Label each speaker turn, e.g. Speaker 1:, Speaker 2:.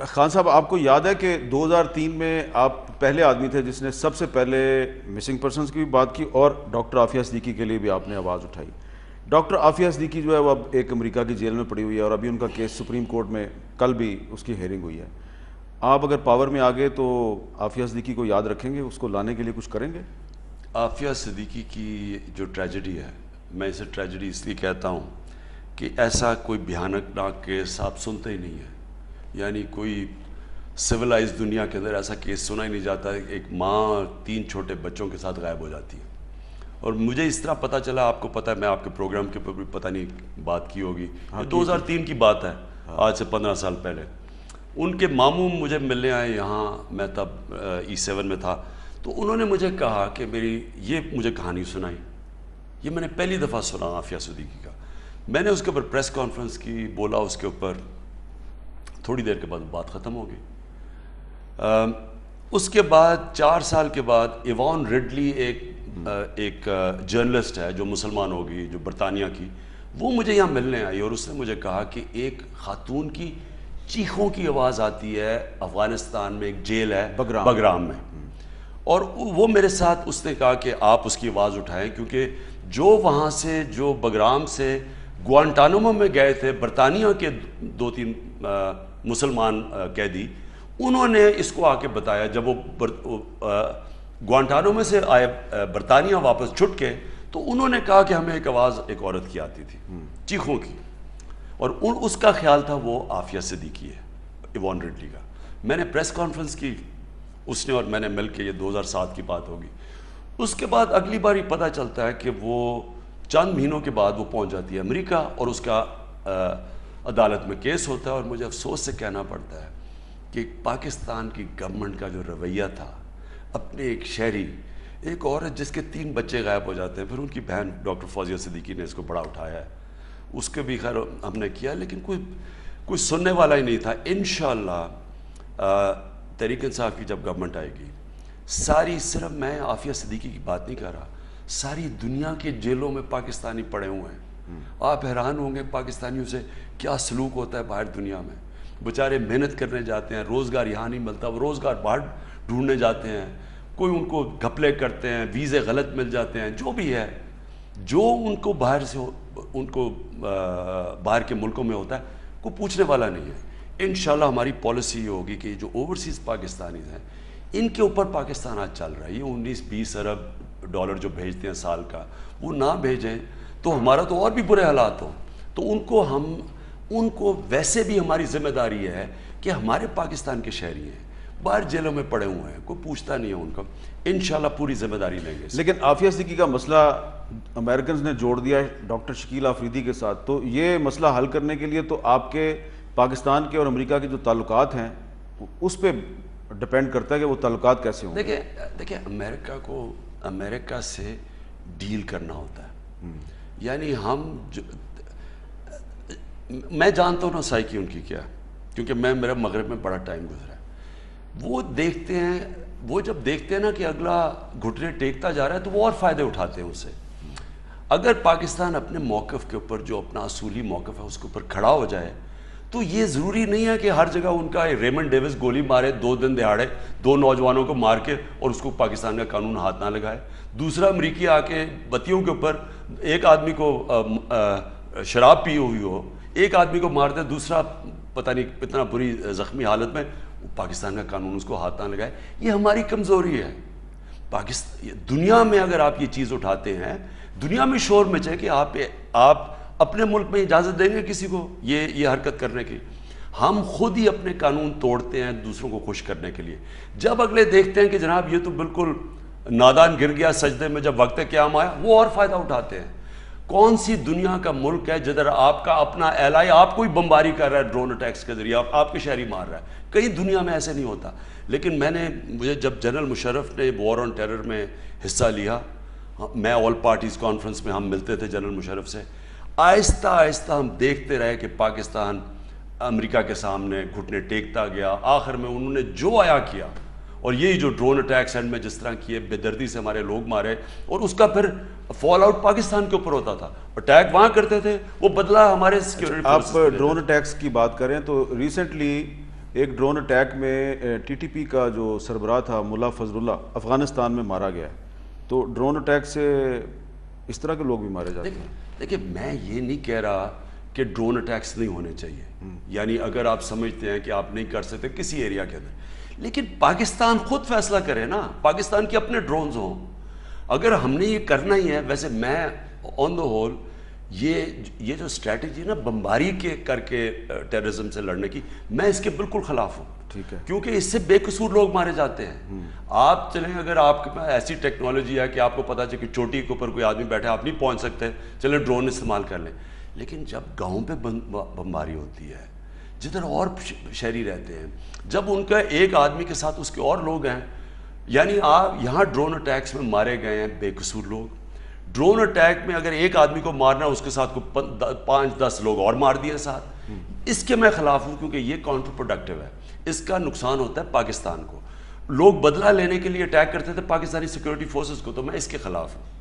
Speaker 1: خان صاحب آپ کو یاد ہے کہ 2003 میں آپ پہلے آدمی تھے جس نے سب سے پہلے مسنگ پرسنز کی بھی بات کی اور ڈاکٹر عافیہ صدیقی کے لیے بھی آپ نے آواز اٹھائی. ڈاکٹر عافیہ صدیقی جو ہے وہ اب ایک امریکہ کی جیل میں پڑی ہوئی ہے اور ابھی ان کا کیس سپریم کورٹ میں کل بھی اس کی ہیئرنگ ہوئی ہے. آپ اگر پاور میں آ گئے تو عافیہ صدیقی کو یاد رکھیں گے, اس کو لانے کے لیے کچھ کریں گے؟
Speaker 2: عافیہ صدیقی کی جو ٹریجڈی ہے, میں اسے ٹریجڈی اس لیے کہتا ہوں کہ ایسا کوئی بھیانک ناک کیس آپ سنتے ہی نہیں ہیں. یعنی کوئی سویلائز دنیا کے اندر ایسا کیس سنا ہی نہیں جاتا ہے. ایک ماں 3 چھوٹے بچوں کے ساتھ غائب ہو جاتی ہے. اور مجھے اس طرح پتہ چلا, آپ کو پتہ ہے میں آپ کے پروگرام کے اوپر بھی پتہ نہیں بات کی ہوگی, 2003 کی بات ہے, آج سے 15 سال پہلے. ان کے ماموں مجھے ملنے آئے یہاں, میں تب E7 میں تھا, تو انہوں نے مجھے کہا کہ یہ مجھے کہانی سنائی. یہ میں نے پہلی دفعہ سنا عافیہ صدیقی کا. میں نے اس کے اوپر پریس کانفرنس کی, بولا اس کے اوپر, تھوڑی دیر کے بعد بات ختم ہو گئی. اس کے بعد 4 سال کے بعد ایوان ریڈلی ایک جرنلسٹ ہے جو مسلمان ہوگی, جو برطانیہ کی, وہ مجھے یہاں ملنے آئی اور اس نے مجھے کہا کہ ایک خاتون کی چیخوں کی آواز آتی ہے افغانستان میں, ایک جیل ہے بگرام میں, اور وہ میرے ساتھ اس نے کہا کہ آپ اس کی آواز اٹھائیں, کیونکہ جو وہاں سے, جو بگرام سے گوانٹانامو میں گئے تھے برطانیہ کے 2-3 مسلمان قیدی, انہوں نے اس کو آ کے بتایا جب وہ گوانٹانامو سے آئے برطانیہ واپس چھٹ کے, تو انہوں نے کہا کہ ہمیں ایک آواز ایک عورت کی آتی تھی چیخوں کی, اور اس کا خیال تھا وہ عافیہ صدیقی ہے, ایوان ریڈلی کا. میں نے پریس کانفرنس کی, اس نے اور میں نے مل کے, یہ 2007 کی بات ہوگی. اس کے بعد اگلی بار یہ پتہ چلتا ہے کہ وہ چند مہینوں کے بعد وہ پہنچ جاتی ہے امریکہ اور اس کا عدالت میں کیس ہوتا ہے. اور مجھے افسوس سے کہنا پڑتا ہے کہ پاکستان کی گورنمنٹ کا جو رویہ تھا, اپنے ایک شہری, ایک عورت جس کے 3 بچے غائب ہو جاتے ہیں, پھر ان کی بہن ڈاکٹر فوزیہ صدیقی نے اس کو بڑا اٹھایا ہے, اس کے بھی خیر ہم نے کیا, لیکن کوئی سننے والا ہی نہیں تھا. انشاءاللہ تحریک انصاف کی جب گورنمنٹ آئے گی, ساری, صرف میں عافیہ صدیقی کی بات نہیں کر رہا, ساری دنیا کے جیلوں میں پاکستانی پڑے ہوئے ہیں. آپ حیران ہوں گے پاکستانیوں سے کیا سلوک ہوتا ہے باہر دنیا میں. بیچارے محنت کرنے جاتے ہیں, روزگار یہاں نہیں ملتا, وہ روزگار باہر ڈھونڈنے جاتے ہیں, کوئی ان کو گھپلے کرتے ہیں, ویزے غلط مل جاتے ہیں, جو بھی ہے, جو ان کو باہر سے ان کو باہر کے ملکوں میں ہوتا ہے, کوئی پوچھنے والا نہیں ہے. انشاءاللہ ہماری پالیسی یہ ہوگی کہ جو اوورسیز پاکستانیز ہیں, ان کے اوپر پاکستان آج چل رہا ہے, یہ 19-20 ارب ڈالر جو بھیجتے ہیں سال کا, وہ نہ بھیجیں تو ہمارا تو اور بھی برے حالات ہوں. تو ان کو ویسے بھی ہماری ذمہ داری ہے کہ ہمارے پاکستان کے شہری ہیں, باہر جیلوں میں پڑے ہوئے ہیں, کوئی پوچھتا نہیں ہے ان کو. انشاءاللہ پوری ذمہ داری لیں گے.
Speaker 1: لیکن عافیہ صدیقی کا مسئلہ امریکنز نے جوڑ دیا ہے ڈاکٹر شکیل آفریدی کے ساتھ, تو یہ مسئلہ حل کرنے کے لیے تو آپ کے پاکستان کے اور امریکہ کے جو تعلقات ہیں اس پہ ڈپینڈ کرتا ہے کہ وہ تعلقات کیسے ہوں.
Speaker 2: دیکھیں امریکہ کو امریکہ سے ڈیل کرنا ہوتا ہے. یعنی میں جانتا ہوں نا سائیکی ان کی کیا, کیونکہ میرا مغرب میں بڑا ٹائم گزرا ہے. وہ دیکھتے ہیں, وہ جب دیکھتے ہیں نا کہ اگلا گھٹنے ٹیکتا جا رہا ہے, تو وہ اور فائدے اٹھاتے ہیں اس سے. اگر پاکستان اپنے موقف کے اوپر, جو اپنا اصولی موقف ہے اس کے اوپر کھڑا ہو جائے, تو یہ ضروری نہیں ہے کہ ہر جگہ ان کا ریمنڈ ڈیوس گولی مارے 2 دن دہاڑے 2 نوجوانوں کو مار کے اور اس کو پاکستان کا قانون ہاتھ نہ لگائے. دوسرا امریکی آ کے بتیوں کے اوپر ایک آدمی کو شراب پی ہوئی ہو, ایک آدمی کو مار دے, دوسرا پتہ نہیں اتنا بری زخمی حالت میں, پاکستان کا قانون اس کو ہاتھ نہ لگائے. یہ ہماری کمزوری ہے. دنیا میں اگر آپ یہ چیز اٹھاتے ہیں, دنیا میں شور مچے کہ آپ اپنے ملک میں اجازت دیں گے کسی کو یہ حرکت کرنے کی. ہم خود ہی اپنے قانون توڑتے ہیں دوسروں کو خوش کرنے کے لیے. جب اگلے دیکھتے ہیں کہ جناب یہ تو بالکل نادان گر گیا سجدے میں جب وقت قیام آیا, وہ اور فائدہ اٹھاتے ہیں. کون سی دنیا کا ملک ہے جدھر آپ کا اپنا ایلائی آپ کو ہی بمباری کر رہا ہے ڈرون اٹیکس کے ذریعے, آپ کے شہری مار رہا ہے. کئی دنیا میں ایسے نہیں ہوتا. لیکن مجھے جب جنرل مشرف نے وار آن ٹیرر میں حصہ لیا, میں آل پارٹیز کانفرنس میں ہم ملتے تھے جنرل مشرف سے, آہستہ آہستہ ہم دیکھتے رہے کہ پاکستان امریکہ کے سامنے گھٹنے ٹیکتا گیا. آخر میں انہوں نے جو آیا کیا, اور یہی جو ڈرون اٹیکس اینڈ میں جس طرح کیے, بے دردی سے ہمارے لوگ مارے, اور اس کا پھر فال آؤٹ پاکستان کے اوپر ہوتا تھا. اٹیک وہاں کرتے تھے, وہ بدلہ ہمارے سیکیورٹی.
Speaker 1: آپ ڈرون اٹیکس کی بات کریں تو ریسنٹلی ایک ڈرون اٹیک میں ٹی ٹی پی کا جو سربراہ تھا ملا فضل اللہ افغانستان میں مارا گیا ہے. تو ڈرون اٹیک سے اس طرح کے لوگ بھی مارے جاتے ہیں.
Speaker 2: دیکھیں میں یہ نہیں کہہ رہا کہ ڈرون اٹیکس نہیں ہونے چاہیے, یعنی اگر آپ سمجھتے ہیں کہ آپ نہیں کر سکتے کسی ایریا کے اندر, لیکن پاکستان خود فیصلہ کرے نا, پاکستان کے اپنے ڈرونز ہوں. اگر ہم نے یہ کرنا ہی ہے, ویسے میں آن دا ہول یہ جو اسٹریٹجی نا بمباری کے کر کے ٹیررزم سے لڑنے کی, میں اس کے بالکل خلاف ہوں.
Speaker 1: ٹھیک ہے,
Speaker 2: کیونکہ اس سے بے قصور لوگ مارے جاتے ہیں. آپ چلیں, اگر آپ کے پاس ایسی ٹیکنالوجی ہے کہ آپ کو پتہ چلے کہ چوٹی کے اوپر کوئی آدمی بیٹھا ہے, آپ نہیں پہنچ سکتے, چلیں ڈرون استعمال کر لیں. لیکن جب گاؤں پہ بمباری ہوتی ہے, جدھر اور شہری رہتے ہیں, جب ان کا ایک آدمی کے ساتھ اس کے اور لوگ ہیں, یعنی آپ یہاں ڈرون اٹیکس میں مارے گئے ہیں بے قصور لوگ. ڈرون اٹیک میں اگر ایک آدمی کو مارنا ہے, اس کے ساتھ کو 5-10 لوگ اور مار دیے ساتھ. اس کے میں خلاف ہوں, کیونکہ یہ کاؤنٹر پروڈکٹیو ہے. اس کا نقصان ہوتا ہے پاکستان کو. لوگ بدلہ لینے کے لیے اٹیک کرتے تھے پاکستانی سیکورٹی فورسز کو, تو میں اس کے خلاف ہوں.